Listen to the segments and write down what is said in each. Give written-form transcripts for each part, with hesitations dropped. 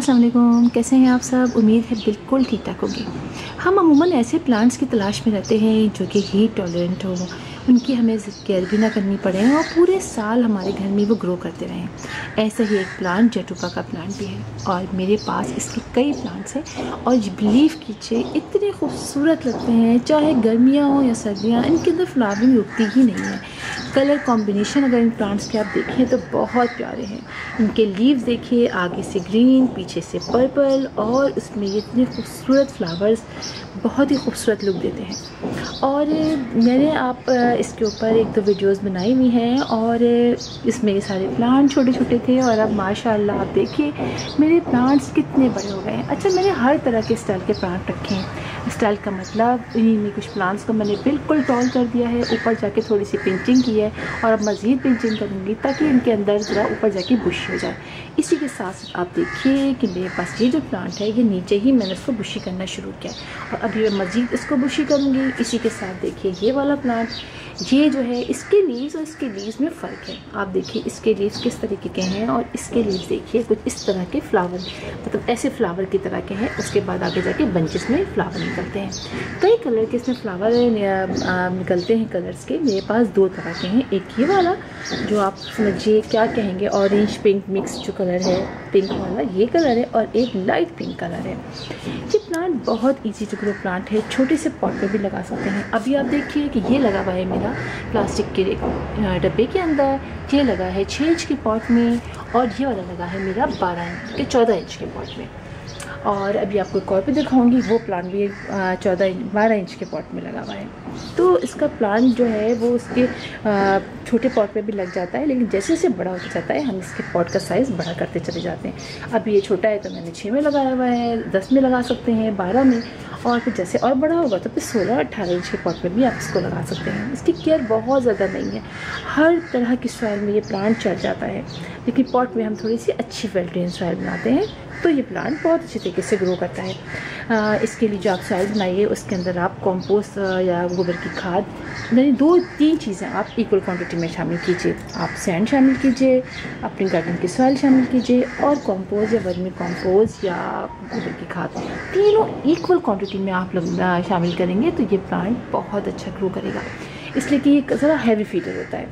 अस्सलाम वालेकुम, कैसे हैं आप सब। उम्मीद है बिल्कुल ठीक ठाक होंगे। हम अमूमन ऐसे प्लांट्स की तलाश में रहते हैं जो कि हीट टॉलरेंट हो, उनकी हमें केयर भी ना करनी पड़े और पूरे साल हमारे घर में वो ग्रो करते रहें। ऐसा ही एक प्लांट जेटुका का प्लांट भी है और मेरे पास इसके कई प्लांट्स हैं और बिलीव कीजिए इतने खूबसूरत लगते हैं, चाहे गर्मियाँ हो या सर्दियाँ, इनके अंदर फ्लावरिंग रुकती ही नहीं है। कलर कॉम्बिनेशन अगर इन प्लांट्स के आप देखें तो बहुत प्यारे हैं। इनके लीव्स देखिए, आगे से ग्रीन, पीछे से पर्पल और उसमें ये इतने खूबसूरत फ्लावर्स बहुत ही खूबसूरत लुक देते हैं। और मैंने आप इसके ऊपर एक दो वीडियोस बनाई हुई हैं और इसमें ये सारे प्लांट छोटे छोटे थे और अब माशाल्लाह आप देखिए मेरे प्लांट्स कितने बड़े हो गए हैं। अच्छा, मैंने हर तरह के स्टाइल के प्लांट रखे हैं। स्टाइल का मतलब इन्हीं में कुछ प्लांट्स को मैंने बिल्कुल टॉल कर दिया है, ऊपर जाके थोड़ी सी पिंचिंग की है और अब मज़ीद पिंचिंग करूँगी ताकि इनके अंदर ज़रा ऊपर जाके बुश हो जाए। इसी के साथ आप देखिए कि मेरे पास ये जो प्लांट है ये नीचे ही मैंने इसको बुशी करना शुरू किया और अभी मैं मज़ीद इसको बुशी करूँगी। इसी के साथ देखिए ये वाला प्लांट, ये जो है इसके लीव्स और इसके लीव्स में फ़र्क है। आप देखिए इसके लीव्स किस तरीके के हैं और इसके लीव्स देखिए कुछ इस तरह के फ्लावर, मतलब ऐसे फ्लावर की तरह के हैं। उसके बाद आगे जाके बंचेस में फ्लावर निकलते हैं। कई कलर के इसमें फ्लावर निकलते हैं कलर्स के। मेरे पास दो तरह के हैं, एक ये वाला जो आप समझिए क्या कहेंगे ऑरेंज पिंक मिक्स जो कलर है, पिंक वाला ये कलर है और एक लाइट पिंक कलर है। ये प्लांट बहुत ईजी टू ग्रो प्लांट है, छोटे से पॉट में भी लगा सकते हैं। अभी आप देखिए कि ये लगा हुआ है मेरा प्लास्टिक के डब्बे के अंदर, ये लगा है 6 इंच के पॉट में और ये वाला लगा है मेरा 14 इंच के पॉट में। और अभी आपको एक और भी दिखाऊंगी, वो प्लांट भी 12 इंच के पॉट में लगा हुआ है। तो इसका प्लांट जो है वो उसके छोटे पॉट में भी लग जाता है, लेकिन जैसे जैसे बड़ा होता जाता है हम इसके पॉट का साइज़ बड़ा करते चले जाते हैं। अभी ये छोटा है तो मैंने 6 में लगाया हुआ है, 10 में लगा सकते हैं, 12 में, और फिर जैसे और बड़ा होगा तो फिर 16-18 इंच के पॉट में भी आप इसको लगा सकते हैं। इसकी केयर बहुत ज़्यादा नहीं है, हर तरह की सॉइल में ये प्लांट चढ़ जाता है, लेकिन पॉट में हम थोड़ी सी अच्छी वेल ड्रेन सॉइल बनाते हैं तो ये प्लांट बहुत अच्छे तरीके से ग्रो करता है। इसके लिए जो आप सॉइल बनाइए उसके अंदर आप कंपोस्ट या गोबर की खाद, यानी 2-3 चीज़ें आप इक्वल क्वांटिटी में शामिल कीजिए। आप सैंड शामिल कीजिए, अपनी गार्डन की सॉइल शामिल कीजिए और कंपोस्ट या वर्मी कंपोस्ट या गोबर की खाद, तीनों इक्वल क्वांटिटी में आप शामिल करेंगे तो ये प्लांट बहुत अच्छा ग्रो करेगा। इसलिए कि ये ज़रा हैवी फीडर होता है,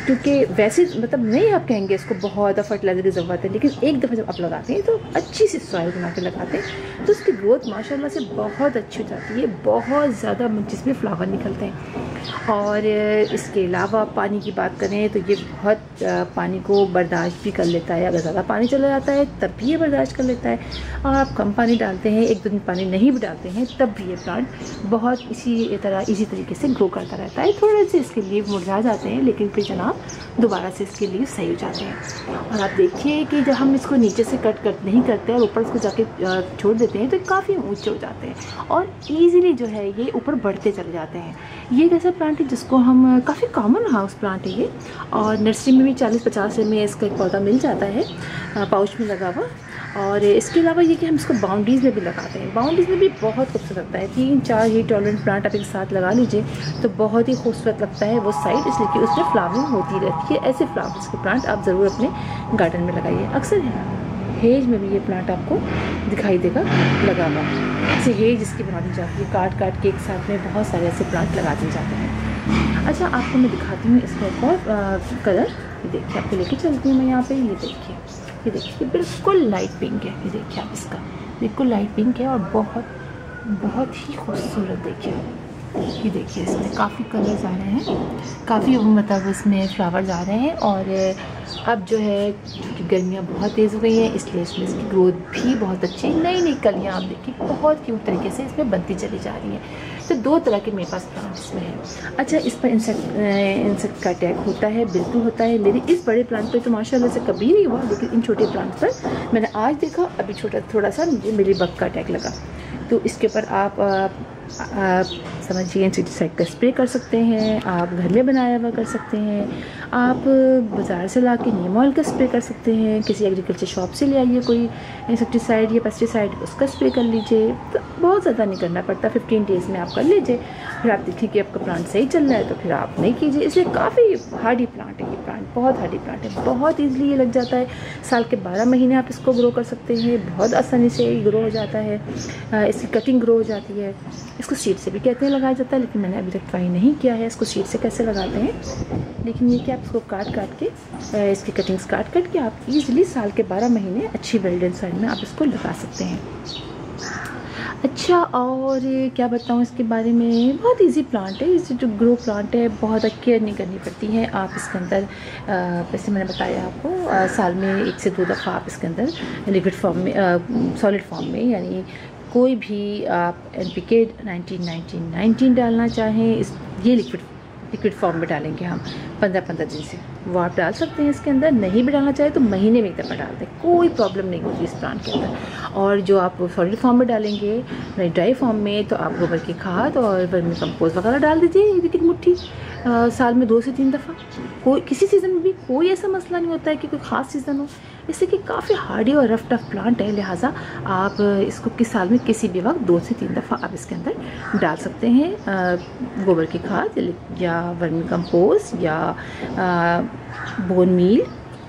क्योंकि वैसे मतलब नहीं आप कहेंगे इसको बहुत फर्टिलाइज़र की ज़रूरत है, लेकिन एक दफ़ा जब आप लगाते हैं तो अच्छी सी सॉइल बना के लगाते हैं तो उसकी ग्रोथ माशाल्लाह से बहुत अच्छी हो जाती है, बहुत ज़्यादा जिसमें फ्लावर निकलते हैं। और इसके अलावा पानी की बात करें तो ये बहुत पानी को बर्दाश्त भी कर लेता है। अगर ज़्यादा पानी चला जाता है तब भी ये बर्दाश्त कर लेता है, और आप कम पानी डालते हैं, 1-2 दिन पानी नहीं भी डालते हैं तब भी ये प्लांट बहुत इसी तरीके से ग्रो करता रहता है। थोड़े से इसके लीव मुरझा जाते हैं लेकिन फिर जनाब दोबारा से इसके लीव सही हो जाते हैं। और आप देखिए कि जब हम इसको नीचे से कट नहीं करते और ऊपर इसको जाके छोड़ देते हैं तो काफ़ी ऊंचे हो जाते हैं और ईज़िली जो है ये ऊपर बढ़ते चले जाते हैं। ये एक ऐसा प्लांट है जिसको हम काफ़ी कॉमन हाउस प्लांट है ये, और नर्सरी में भी 40-50 में इसका एक पौधा मिल जाता है पाउच में लगा हुआ। और इसके अलावा ये कि हम इसको बाउंड्रीज़ में भी लगाते हैं, बाउंड्रीज़ में भी बहुत खूबसूरत लगता है। 3-4 हीट टॉलरेंट प्लांट आप एक साथ लगा लीजिए तो बहुत ही खूबसूरत लगता है वो साइड, इसलिए कि उसमें फ्लावरिंग होती रहती है। ऐसे फ्लावर्स के प्लांट आप ज़रूर अपने गार्डन में लगाइए। अक्सर हेज में भी ये प्लांट आपको दिखाई देगा लगा हुआ, ऐसे हेज इसकी बना दी जाती है, काट के एक साथ में बहुत सारे ऐसे प्लांट लगा दिए जाते हैं। अच्छा, आपको मैं दिखाती हूँ इसका एक और कलर, ये देखिए आपको लेके चलती हूँ मैं यहाँ पे। ये देखिए बिल्कुल लाइट पिंक है, ये देखिए आप इसका बिल्कुल लाइट पिंक है और बहुत ही खूबसूरत। ये देखिए इसमें काफ़ी कलर्स आ रहे हैं, काफ़ी मतलब इसमें फ्लावर्स आ रहे हैं। और अब जो है क्योंकि गर्मियाँ बहुत तेज़ हो गई हैं इसलिए इसमें इसकी ग्रोथ भी बहुत अच्छी, नई कलियाँ आप देखिए बहुत क्यूट तरीके से इसमें बनती चली जा रही हैं। तो 2 तरह के मेरे पास प्लांट इसमें है। अच्छा, इस पर इंसेक्ट का अटैक होता है, बिल्कुल होता है। मेरे इस बड़े प्लांट पे तो माशाल्लाह से कभी नहीं हुआ, लेकिन इन छोटे प्लांट पर मैंने आज देखा, अभी थोड़ा सा मुझे मिलीबग का अटैक लगा। तो इसके ऊपर आप समझिए इंसेक्टिसाइड का स्प्रे कर सकते हैं, आप घर में बनाया हुआ कर सकते हैं, आप बाज़ार से ला के नीम ऑयल का स्प्रे कर सकते हैं, किसी एग्रीकल्चर शॉप से ले आइए कोई इंसेक्टिसाइड या पेस्टिसाइड, उसका स्प्रे कर लीजिए। तो बहुत ज़्यादा नहीं करना पड़ता, 15 डेज़ में आप कर लीजिए। फिर आप देखिए कि आपका प्लांट सही चल रहा है तो फिर आप नहीं कीजिए। इसलिए काफ़ी हार्डी प्लांट है ये प्लांट, बहुत हार्डी प्लांट है, बहुत ईजिली ये लग जाता है। साल के 12 महीने आप इसको ग्रो कर सकते हैं, बहुत आसानी से ग्रो हो जाता है, इसकी कटिंग ग्रो हो जाती है। इसको सीड से भी कहते हैं लगाया जाता है, लेकिन मैंने अभी तक ट्राई नहीं किया है इसको सीड से कैसे लगाते हैं। लेकिन ये कि आप इसको काट के इसकी कटिंग्स काट के आप ईजिली साल के 12 महीने अच्छी वेल्डेन सॉइल में आप इसको लगा सकते हैं। अच्छा, और क्या बताऊँ इसके बारे में, बहुत इजी प्लांट है। इसे जो ग्रो प्लांट है बहुत केयर नहीं करनी पड़ती है। आप इसके अंदर जैसे मैंने बताया आपको साल में 1 से 2 दफ़ा आप इसके अंदर लिक्विड फॉर्म में, सॉलिड फॉर्म में, यानी कोई भी आप NPK 19-19-19 डालना चाहें, इस ये लिक्विड फॉर्म में डालेंगे हम 15-15 दिन से, वो आप डाल सकते हैं इसके अंदर। नहीं भी डालना चाहे तो महीने में एक दफ़ा डाल दें, कोई प्रॉब्लम नहीं होती इस प्लांट के अंदर। और जो आप सॉलिड फॉर्म में डालेंगे, ड्राई फॉर्म में, तो आप गोबर की खाद और वर्मी कंपोस्ट वगैरह डाल दीजिए एक मुट्ठी साल में 2 से 3 दफ़ा। कोई किसी सीज़न में भी कोई ऐसा मसला नहीं होता है कि कोई ख़ास सीज़न हो। इससे कि काफ़ी हार्डी और रफ टफ प्लांट है, लिहाजा आप इसको किस साल में किसी भी वक्त 2 से 3 दफ़ा आप इसके अंदर डाल सकते हैं गोबर की खाद या वर्मी कंपोस्ट या बोन मील,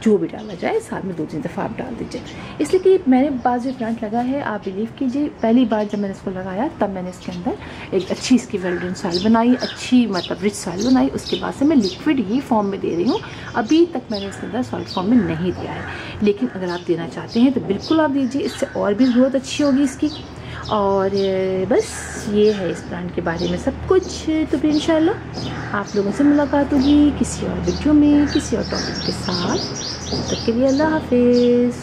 जो भी डाला जाए साल में 2-3 दफ़ा आप डाल दीजिए। इसलिए कि मैंने बाज़ जो प्लांट लगा है, आप बिलीव कीजिए, पहली बार जब मैंने इसको लगाया तब मैंने इसके अंदर एक अच्छी इसकी वेल्डेन सॉइल बनाई, अच्छी मतलब रिच सॉइल बनाई। उसके बाद से मैं लिक्विड ही फॉर्म में दे रही हूँ। अभी तक मैंने इसके अंदर सॉलिड फॉर्म में नहीं दिया है, लेकिन अगर आप देना चाहते हैं तो बिल्कुल आप दीजिए, इससे और भी ग्रोथ अच्छी होगी इसकी। और बस ये है इस प्लांट के बारे में सब कुछ। तो फिर इंशाल्लाह आप लोगों से मुलाकात होगी किसी और वीडियो में, किसी और टॉपिक के साथ। तब तक के लिए अल्लाह हाफिज़।